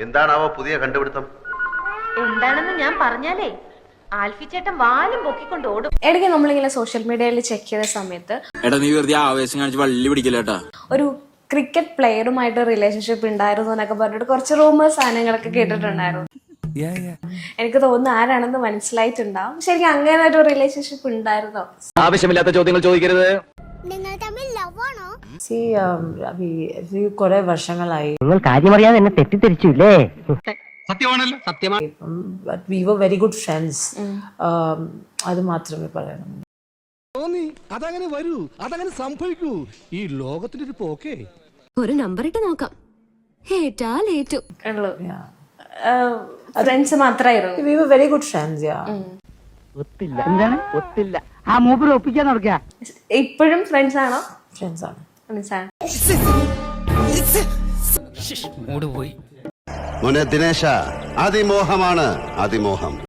എന്താണാവോ പുതിയ കണ്ടുപിടുത്തം? എന്താണെന്ന് ഞാൻ പറഞ്ഞാലേ ആൽഫി ചേട്ടൻ വാലും പൊക്കിക്കൊണ്ട് ഓടും. ഇടയ്ക്ക് നമ്മളിങ്ങനെ സോഷ്യൽ മീഡിയയിൽ ചെക്ക് ചെയ്ത സമയത്ത് നീ വെറുതെ ആവേശം കാണിച്ച് വള്ളി പിടിക്കില്ലേട്ടാ. ഒരു ക്രിക്കറ്റ് പ്ലെയറുമായിട്ട് റിലേഷൻഷിപ്പ് ഉണ്ടായിരുന്നു എന്നൊക്കെ പറഞ്ഞിട്ട് കുറച്ച് റൂമേഴ്സ് സാധനങ്ങളൊക്കെ കേട്ടിട്ടുണ്ടായിരുന്നു. എനിക്ക് തോന്നുന്നു ആരാണെന്ന് മനസ്സിലായിട്ടുണ്ടാവും. ശരിക്കും അങ്ങനെ ഒരു റിലേഷൻഷിപ്പ് ഉണ്ടായിരുന്നോ? ആവശ്യമില്ലാത്ത ചോദ്യങ്ങൾ ചോദിക്കരുത്. കുറെ വർഷങ്ങളായി. നിങ്ങൾ കാര്യമറിയാതെ എന്നെ തെറ്റിദ്ധരിച്ചില്ലേ? സത്യമാണല്ലോ, സത്യമാണ്. We were very good friends. അത് മാത്രമേ പറയാനുള്ളൂ. തോന്നി അതങ്ങനെ വരൂ, അതങ്ങനെ സംഭവിക്കൂ. ഈ ലോകത്തിന്റെ ഒരു പോക്കേ. ഒരു നമ്പർ ഇട്ട് നോക്കാം. ഏറ്റാൽ ഏറ്റു. ഫ്രണ്ട്സ് മാത്രമായിരുന്നു. We were very good friends, yeah. ഒത്തില്ല. എന്താണ് ഒത്തില്ല? ആ മൂപ്പര് ഒപ്പിക്കാൻ നടക്കുക. ഇപ്പോഴും ഫ്രണ്ട്സ് ആണോ? Friends ആണ്. ഫ്രണ്ട്സ് ആണ്. മോനെ ദിനേശ, അതിമോഹമാണ് അതിമോഹം.